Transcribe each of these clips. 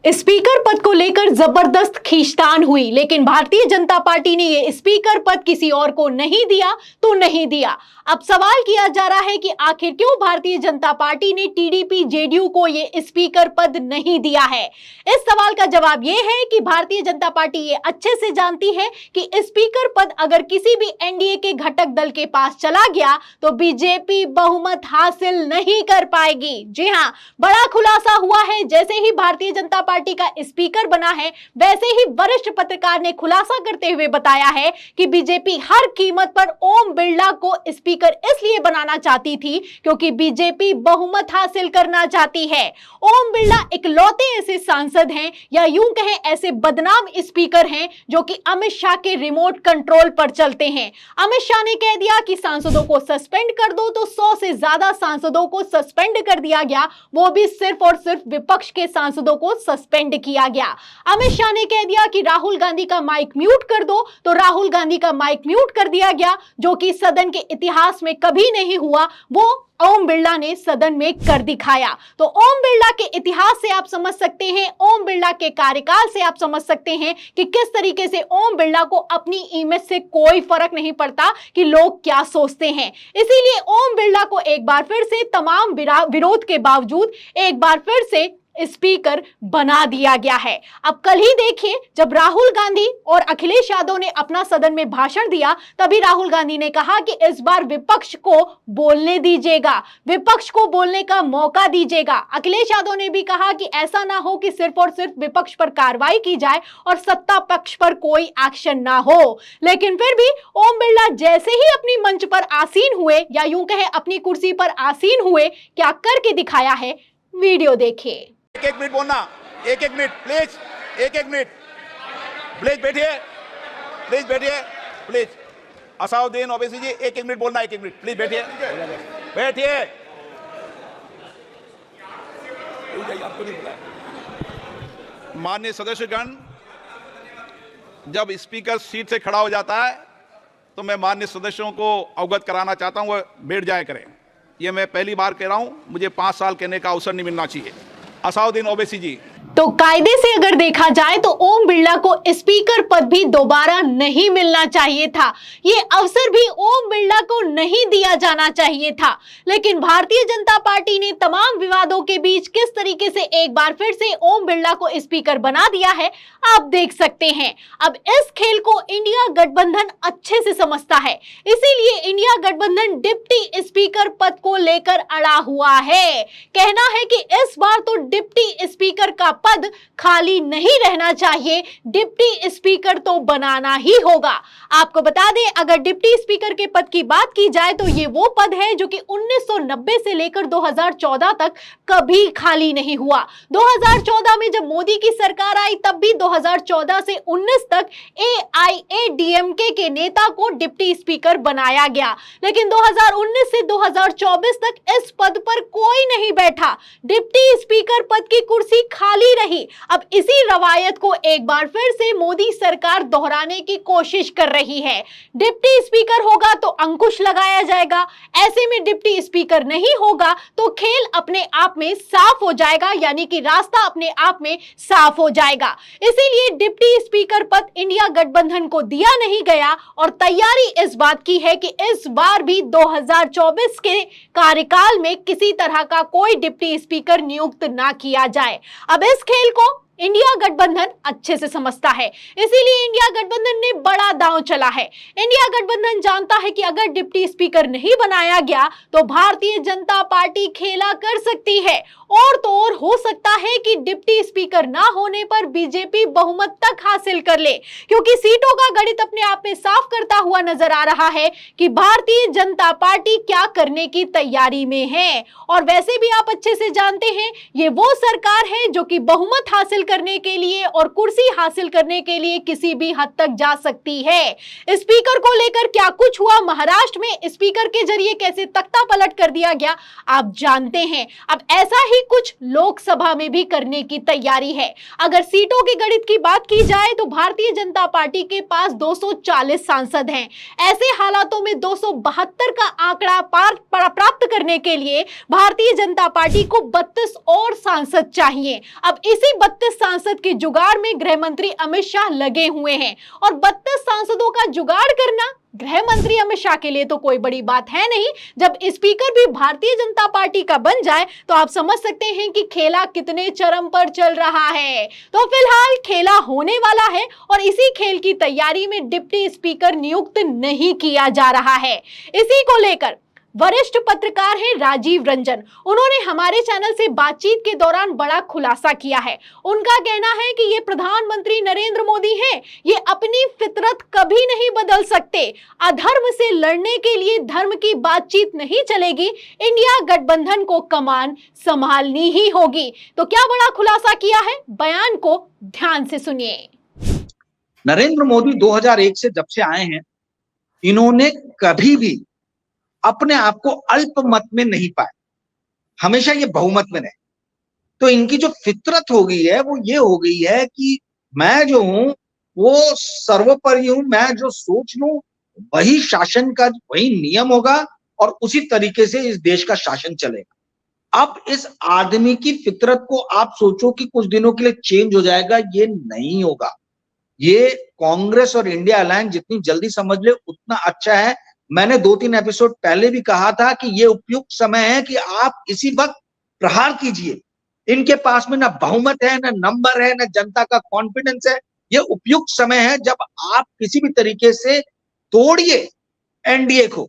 Speaker पद को लेकर जबरदस्त खींचतान हुई, लेकिन भारतीय जनता पार्टी ने ये स्पीकर पद किसी और को नहीं दिया तो नहीं दिया। अब सवाल किया जा रहा है कि आखिर क्यों भारतीय जनता पार्टी ने टीडीपी जेडीयू को ये स्पीकर पद नहीं दिया है। इस सवाल का जवाब ये है कि भारतीय जनता पार्टी ये अच्छे से जानती है कि स्पीकर पद अगर किसी भी एनडीए के घटक दल के पास चला गया तो बीजेपी बहुमत हासिल नहीं कर पाएगी। जी हां, बड़ा खुलासा हुआ है। जैसे ही भारतीय जनता पार्टी का स्पीकर बना है, वैसे ही वरिष्ठ पत्रकार ने खुलासा करते हुए बताया है कि बीजेपी हर कीमत पर ओम बिरला को स्पीकर इसलिए बनाना चाहती थी क्योंकि बीजेपी बहुमत हासिल करना चाहती है। ओम बिरला इकलौते ऐसे सांसद हैं या यूं कहें ऐसे बदनाम स्पीकर हैं जो कि अमित शाह के रिमोट कंट्रोल पर चलते हैं। अमित शाह ने कह दिया कि सांसदों को सस्पेंड कर दो तो 100 से ज्यादा सांसदों को सस्पेंड कर दिया गया, वो भी सिर्फ और सिर्फ विपक्ष के सांसदों को सस्पेंड किया गया। अमित शाह ने कह दिया कि राहुल गांधी का माइक म्यूट कर दो तो राहुल गांधी का माइक म्यूट कर दिया गया, जो कि सदन के इतिहास में कभी नहीं हुआ। वो ओम बिरला ने सदन में कर दिखाया। तो ओम बिरला के इतिहास से आप समझ सकते हैं, ओम बिरला के कार्यकाल से आप समझ सकते हैं कि किस तरीके से ओम बिरला को अपनी इमेज से कोई फर्क नहीं पड़ता कि लोग क्या सोचते हैं। इसीलिए ओम बिरला को एक बार फिर से तमाम विरोध के बावजूद एक बार फिर से स्पीकर बना दिया गया है। अब कल ही देखिए, जब राहुल गांधी और अखिलेश यादव ने अपना सदन में भाषण दिया, तभी राहुल गांधी ने कहा कि इस बार विपक्ष को बोलने दीजिएगा, विपक्ष को बोलने का मौका दीजिएगा। अखिलेश यादव ने भी कहा कि ऐसा ना हो कि सिर्फ और सिर्फ विपक्ष पर कार्रवाई की जाए और सत्ता पक्ष पर कोई एक्शन ना हो। लेकिन फिर भी ओम बिरला जैसे ही अपनी मंच पर आसीन हुए या यूं कहें अपनी कुर्सी पर आसीन हुए, क्या करके दिखाया है, वीडियो देखिए। एक मिनट बोलना, एक मिनट प्लीज, एक मिनट प्लीज बैठिए, प्लीज बैठिए, प्लीज। असाउद्दीन ओवैसी जी, एक मिनट बोलना, एक मिनट प्लीज बैठिए, बैठिए। माननीय सदस्यगण, जब स्पीकर सीट से खड़ा हो जाता है तो मैं माननीय सदस्यों को अवगत कराना चाहता हूं, वो बैठ जाया करें। ये मैं पहली बार कह रहा हूं, मुझे 5 साल कहने का अवसर नहीं मिलना चाहिए। असाउद्दीन ओवैसी जी। तो कायदे से अगर देखा जाए तो ओम बिरला को स्पीकर पद भी दोबारा नहीं मिलना चाहिए था। ये अवसर भी ओम बिरला को नहीं दिया जाना चाहिए था। लेकिन भारतीय जनता पार्टी ने तमाम विवादों के बीच किस तरीके से एक बार फिर से ओम बिरला को स्पीकर बना दिया है, आप देख सकते हैं। अब इस खेल को इंडिया गठबंधन अच्छे से समझता है, इसीलिए इंडिया गठबंधन डिप्टी स्पीकर पद को लेकर अड़ा हुआ है। कहना है कि इस बार तो डिप्टी स्पीकर का पद खाली नहीं रहना चाहिए, डिप्टी स्पीकर तो बनाना ही होगा। आपको बता दें, अगर डिप्टी स्पीकर के पद की बात की जाए तो ये वो पद है जो कि 1990 से लेकर 2014 तक कभी खाली नहीं हुआ। 2014 में जब मोदी की सरकार आई, तब भी 2014 से 19 तक एआईएडीएमके के नेता को डिप्टी स्पीकर बनाया गया। लेकिन 2019 से 2024 तक इस पद पर कोई नहीं बैठा, डिप्टी स्पीकर पद की कुर्सी खाली रही। अब इसी रवायत को एक बार फिर से मोदी सरकार दोहराने की कोशिश कर रही है। डिप्टी स्पीकर होगा तो अंकुश लगाया जाएगा, ऐसे में डिप्टी स्पीकर नहीं होगा तो खेल अपने आप में साफ हो जाएगा, यानी कि रास्ता अपने आप में साफ हो जाएगा। इसीलिए डिप्टी स्पीकर पद इंडिया गठबंधन को दिया नहीं गया और तैयारी इस बात की है कि इस बार भी 2024 के कार्यकाल में किसी तरह का कोई डिप्टी स्पीकर नियुक्त ना किया जाए। अब इस खेल को इंडिया गठबंधन अच्छे से समझता है, इसीलिए इंडिया गठबंधन ने बड़ा दांव चला है। इंडिया गठबंधन जानता है कि अगर डिप्टी स्पीकर नहीं बनाया गया तो भारतीय जनता पार्टी खेला कर सकती है, और तो और हो सकता है कि डिप्टी स्पीकर ना होने पर बीजेपी बहुमत तक हासिल कर ले, क्योंकि सीटों का गणित अपने आप में साफ करता हुआ नजर आ रहा है कि भारतीय जनता पार्टी क्या करने की तैयारी में है। और वैसे भी आप अच्छे से जानते हैं, ये वो सरकार है जो कि बहुमत हासिल करने के लिए और कुर्सी हासिल करने के लिए किसी भी हद तक जा सकती है। स्पीकर को लेकर क्या कुछ हुआ, महाराष्ट्र में स्पीकर के जरिए कैसे तख्ता पलट कर दिया गया, आप जानते हैं। अब ऐसा ही कुछ लोकसभा में भी करने की तैयारी है। अगर सीटों के गणित की बात की जाए तो भारतीय जनता पार्टी के पास 240 सांसद हैं। ऐसे हालातों में 272 का आंकड़ा प्राप्त करने के लिए भारतीय जनता पार्टी को 32 और सांसद चाहिए। अब इसी 32 सांसद के जुगाड़ में गृह मंत्री अमित शाह लगे हुए हैं और 32 सांसदों का जुगाड़ करना गृह मंत्री अमित शाह के लिए तो कोई बड़ी बात है नहीं। जब स्पीकर भी भारतीय जनता पार्टी का बन जाए तो आप समझ सकते हैं कि खेला कितने चरम पर चल रहा है। तो फिलहाल खेला होने वाला है और इसी खेल की तैयारी में डिप्टी स्पीकर नियुक्त नहीं किया जा रहा है। इसी को लेकर वरिष्ठ पत्रकार हैं राजीव रंजन, उन्होंने हमारे चैनल से बातचीत के दौरान बड़ा खुलासा किया है। उनका कहना है कि ये प्रधानमंत्री नरेंद्र मोदी हैं, ये अपनी फितरत कभी नहीं बदल सकते। अधर्म से लड़ने के लिए धर्म की बातचीत नहीं चलेगी, इंडिया गठबंधन को कमान संभालनी ही होगी। तो क्या बड़ा खुलासा किया है, बयान को ध्यान से सुनिए। नरेंद्र मोदी 2001 से जब से आए हैं, इन्होंने कभी भी अपने आप को अल्पमत में नहीं पाए, हमेशा ये बहुमत में रहे। तो इनकी जो फितरत हो गई है वो ये हो गई है कि मैं जो हूं वो सर्वोपरि हूं, मैं जो सोच लूं वही शासन का वही नियम होगा और उसी तरीके से इस देश का शासन चलेगा। अब इस आदमी की फितरत को आप सोचो कि कुछ दिनों के लिए चेंज हो जाएगा, ये नहीं होगा। ये कांग्रेस और इंडिया अलायंस जितनी जल्दी समझ ले उतना अच्छा है। मैंने 2-3 एपिसोड पहले भी कहा था कि ये उपयुक्त समय है कि आप इसी वक्त प्रहार कीजिए। इनके पास में ना बहुमत है, ना नंबर है, ना जनता का कॉन्फिडेंस है। ये उपयुक्त समय है जब आप किसी भी तरीके से तोड़िए एनडीए को।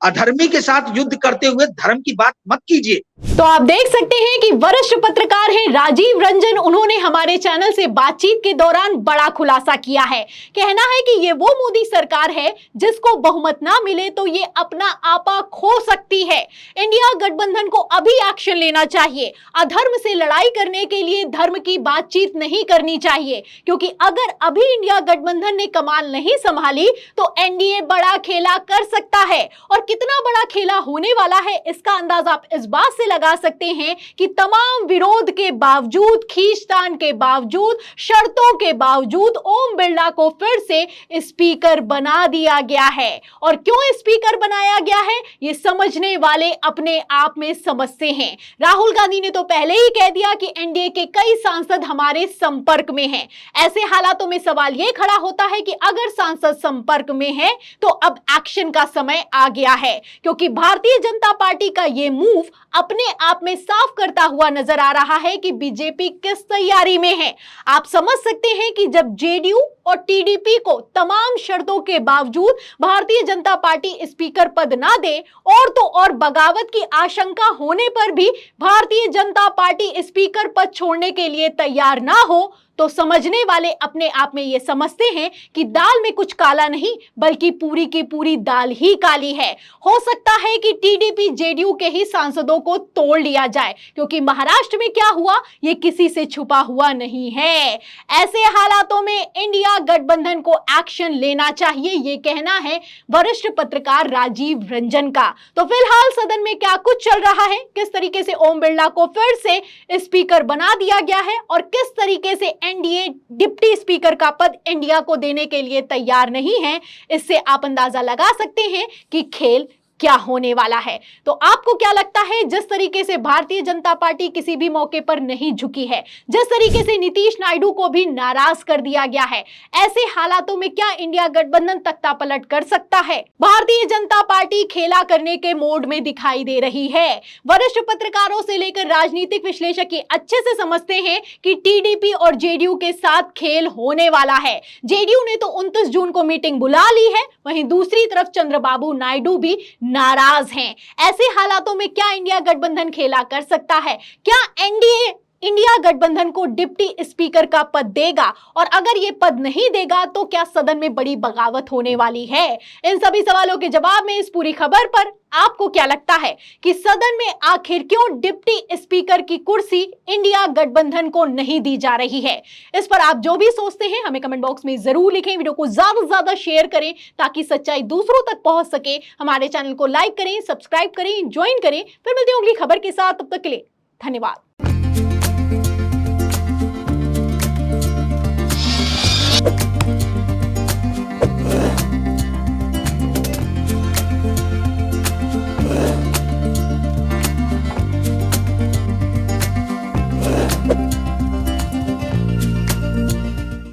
अधर्मी के साथ युद्ध करते हुए धर्म की बात मत कीजिए। तो आप देख सकते हैं कि वरिष्ठ पत्रकार हैं राजीव रंजन, उन्होंने हमारे चैनल से बातचीत के दौरान बड़ा खुलासा किया है। कहना है कि ये वो मोदी सरकार है जिसको बहुमत ना मिले तो ये अपना आपा खो सकती है। इंडिया गठबंधन को अभी एक्शन लेना चाहिए। अधर्म से लड़ाई करने के लिए धर्म की बातचीत नहीं करनी चाहिए, क्योंकि अगर अभी इंडिया गठबंधन ने कमान नहीं संभाली तो एनडीए बड़ा खेला कर सकता है। और कितना बड़ा खेला होने वाला है इसका अंदाजा आप इस बात से लगा सकते हैं कि तमाम विरोध के बावजूद, खींचतान के बावजूद, शर्तों के बावजूद ओम बिरला को फिर से स्पीकर बना दिया गया है। और क्यों स्पीकर बनाया गया है ये समझने वाले अपने आप में समझते हैं। राहुल गांधी ने तो पहले ही कह दिया कि एनडीए के कई सांसद हमारे संपर्क में हैं। ऐसे हालातों में सवाल यह खड़ा होता है कि अगर सांसद संपर्क में है तो अब एक्शन का समय आ गया है, क्योंकि भारतीय जनता पार्टी का यह मूव अपने आप में साफ करता हुआ नजर आ रहा है कि बीजेपी किस तैयारी में है। आप समझ सकते हैं कि जब जेडीयू और टीडीपी को तमाम शर्तों के बावजूद भारतीय जनता पार्टी स्पीकर पद ना दे और तो और बगावत की आशंका होने पर भी भारतीय जनता पार्टी स्पीकर पद छोड़ने के लिए तैयार ना हो, तो समझने वाले अपने आप में ये समझते हैं कि दाल में कुछ काला नहीं बल्कि पूरी की पूरी दाल ही काली है। हो सकता है कि टीडीपी जेडीयू के ही सांसदों को तोड़ लिया जाए, क्योंकि महाराष्ट्र में क्या हुआ ये किसी से छुपा हुआ नहीं है। ऐसे हालातों में इंडिया गठबंधन को एक्शन लेना चाहिए, ये कहना है वरिष्ठ पत्रकार राजीव रंजन का। तो फिलहाल सदन में क्या कुछ चल रहा है, किस तरीके से ओम बिरला को फिर से स्पीकर बना दिया गया है और किस तरीके से एनडीए डिप्टी स्पीकर का पद इंडिया को देने के लिए तैयार नहीं है, इससे आप अंदाजा लगा सकते हैं कि खेल क्या होने वाला है। तो आपको क्या लगता है, जिस तरीके से भारतीय जनता पार्टी किसी भी मौके पर नहीं झुकी है, जिस तरीके से नीतीश नायडू को भी नाराज कर दिया गया है, ऐसे हालातों में क्या इंडिया गठबंधन तख्तापलट कर सकता है? भारतीय जनता पार्टी खेला करने के मोड में दिखाई दे रही है। वरिष्ठ पत्रकारों से लेकर राजनीतिक विश्लेषक ये अच्छे से समझते हैं कि टीडीपी और जेडीयू के साथ खेल होने वाला है। जेडीयू ने तो 29 जून को मीटिंग बुला ली है, वहीं दूसरी तरफ चंद्रबाबू नायडू भी नाराज हैं। ऐसे हालातों में क्या इंडिया गठबंधन खेला कर सकता है? क्या एनडीए इंडिया गठबंधन को डिप्टी स्पीकर का पद देगा? और अगर ये पद नहीं देगा तो क्या सदन में बड़ी बगावत होने वाली है? इन सभी सवालों के जवाब में इस पूरी खबर पर आपको क्या लगता है कि सदन में आखिर क्यों डिप्टी स्पीकर की कुर्सी इंडिया गठबंधन को नहीं दी जा रही है? इस पर आप जो भी सोचते हैं हमें कमेंट बॉक्स में जरूर लिखें। वीडियो को ज्यादा से ज्यादा शेयर करें ताकि सच्चाई दूसरों तक पहुंच सके। हमारे चैनल को लाइक करें, सब्सक्राइब करें, ज्वाइन करें। फिर मिलते हैं अगली खबर के साथ, तब तक के लिए धन्यवाद।